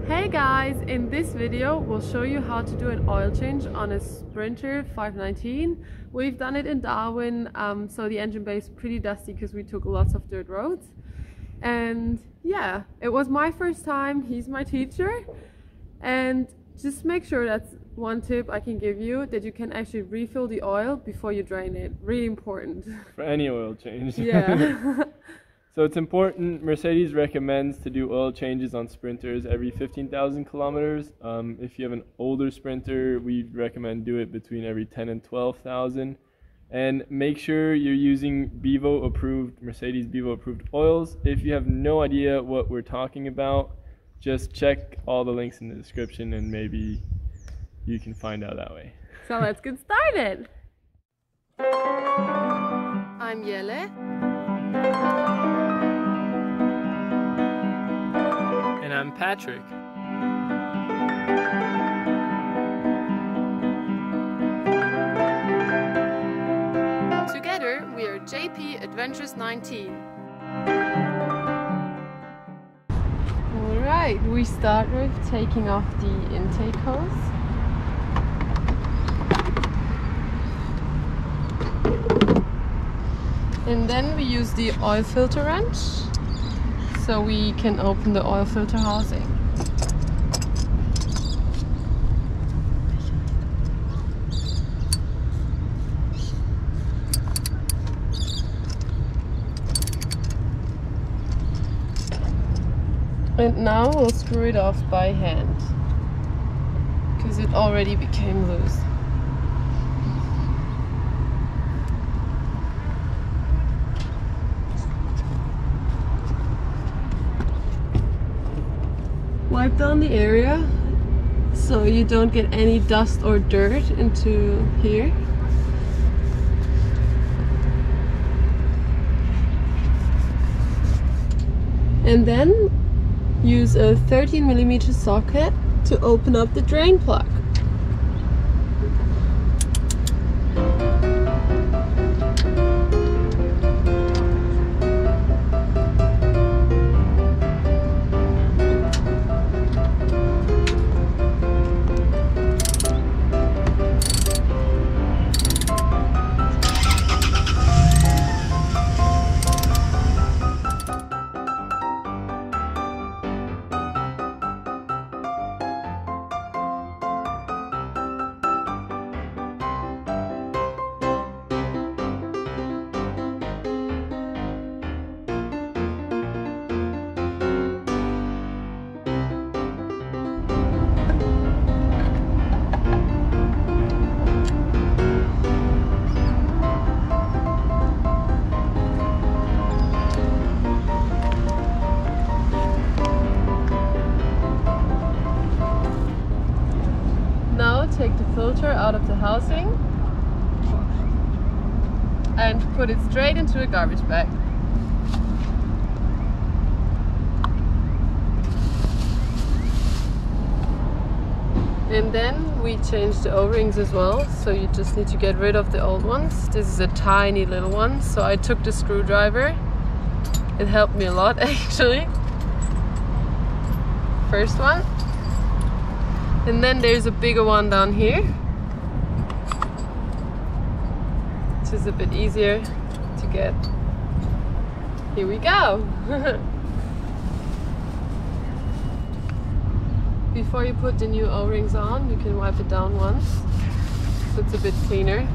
Hey guys, in this video we'll show you how to do an oil change on a Sprinter 519. We've done it in Darwin, so the engine bay is pretty dusty because we took lots of dirt roads. And yeah, it was my first time, he's my teacher. And just make sure, that's one tip I can give you, that you can actually refill the oil before you drain it. Really important. For any oil change. Yeah. So it's important, Mercedes recommends to do oil changes on Sprinters every 15,000 kilometers. If you have an older Sprinter, we recommend do it between every 10 and 12,000. And make sure you're using BEVO approved, Mercedes BEVO approved oils. If you have no idea what we're talking about, just check all the links in the description and maybe you can find out that way. So let's get started. I'm Jele. And I'm Patrick. Together we are JP Adventures 19. Alright, we start with taking off the intake hose. And then we use the oil filter wrench so we can open the oil filter housing. And now we'll screw it off by hand because it already became loose. Wipe down the area so you don't get any dust or dirt into here. And then use a 13mm socket to open up the drain plug. Take the filter out of the housing and put it straight into a garbage bag. And then we change the O-rings as well, so you just need to get rid of the old ones. This is a tiny little one, so I took the screwdriver. It helped me a lot actually. First one. And then there's a bigger one down here, which is a bit easier to get. Here we go! Before you put the new O-rings on, you can wipe it down once, so it's a bit cleaner.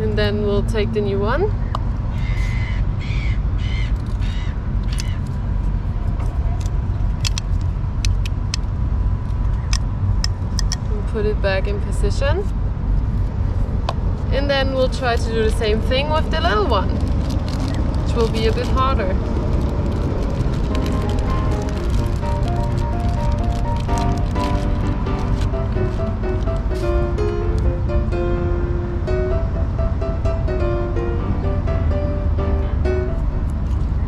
And then we'll take the new one. Put it back in position, and then we'll try to do the same thing with the little one, which will be a bit harder.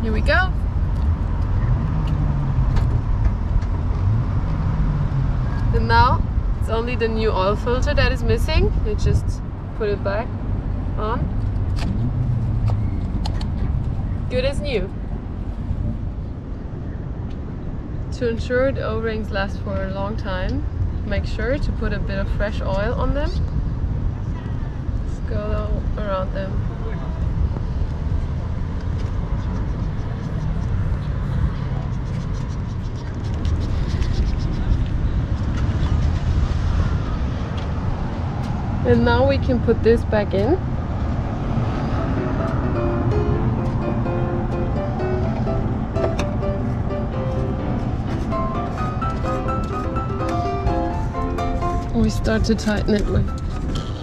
Here we go. And now it's only the new oil filter that is missing. You just put it back on. Good as new. To ensure the O-rings last for a long time, make sure to put a bit of fresh oil on them. Just go around them. And now we can put this back in. We start to tighten it with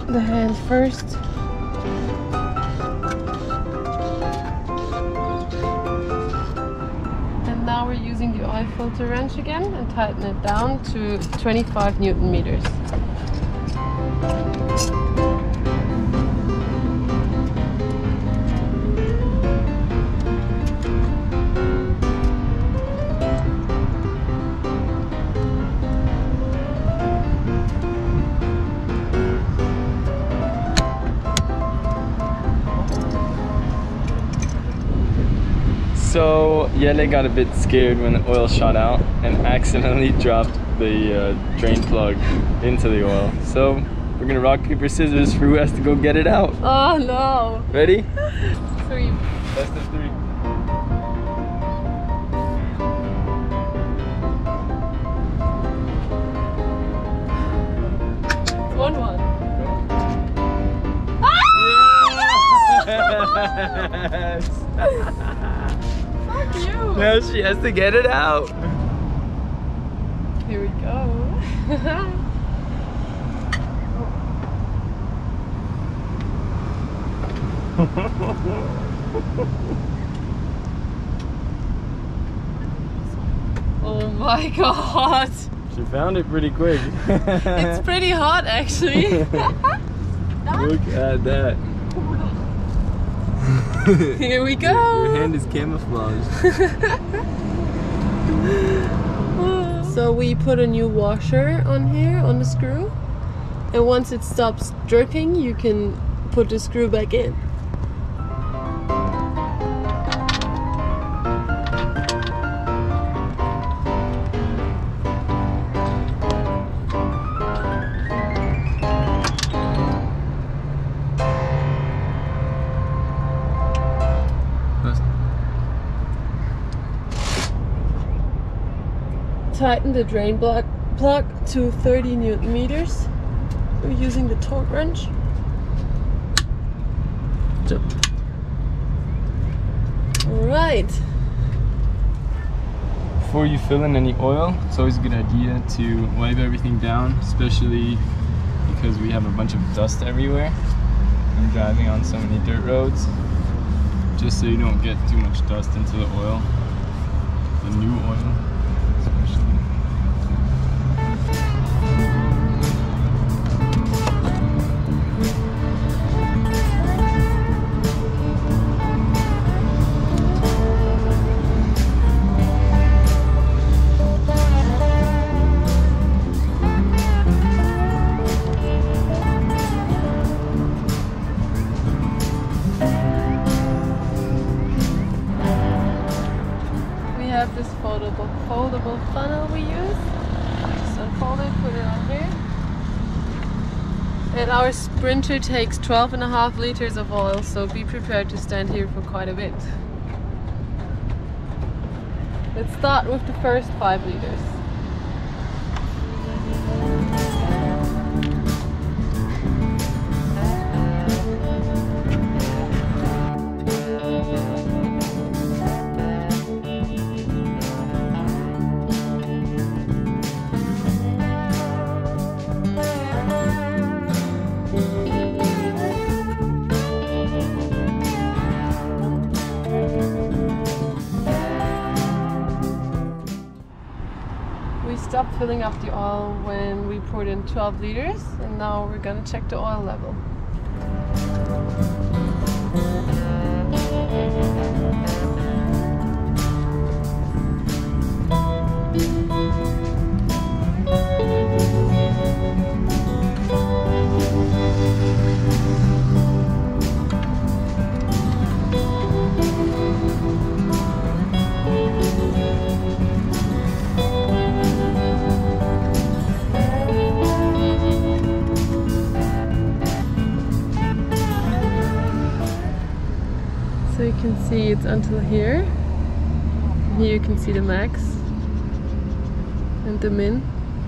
the hand first. And now we're using the oil filter wrench again and tighten it down to 25 Newton meters. So Jele got a bit scared when the oil shot out and accidentally dropped the drain plug into the oil. So we're gonna rock, paper, scissors for who has to go get it out. Oh no! Ready? 3. Best of 3. 1-1. Yes! Fuck you! Now she has to get it out. Here we go. Oh my god! She found it pretty quick. It's pretty hot actually. Look at that. Here we go. Your hand is camouflaged. So we put a new washer on here on the screw, and once it stops dripping you can put the screw back in. Tighten the drain plug to 30 Newton meters. We're using the torque wrench. Alright. Before you fill in any oil, it's always a good idea to wipe everything down, especially because we have a bunch of dust everywhere. I'm driving on so many dirt roads, just so you don't get too much dust into the oil, the new oil especially. This foldable funnel we use. Just unfold it, put it on here. And our Sprinter takes 12.5 liters of oil, so be prepared to stand here for quite a bit. Let's start with the first 5 liters. We stopped filling up the oil when we poured in 12 liters, and now we're gonna check the oil level. So you can see it's until here. Here you can see the max and the min.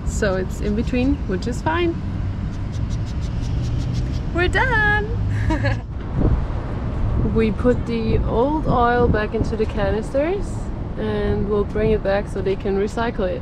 So it's in between, which is fine. We're done! We put the old oil back into the canisters and we'll bring it back so they can recycle it.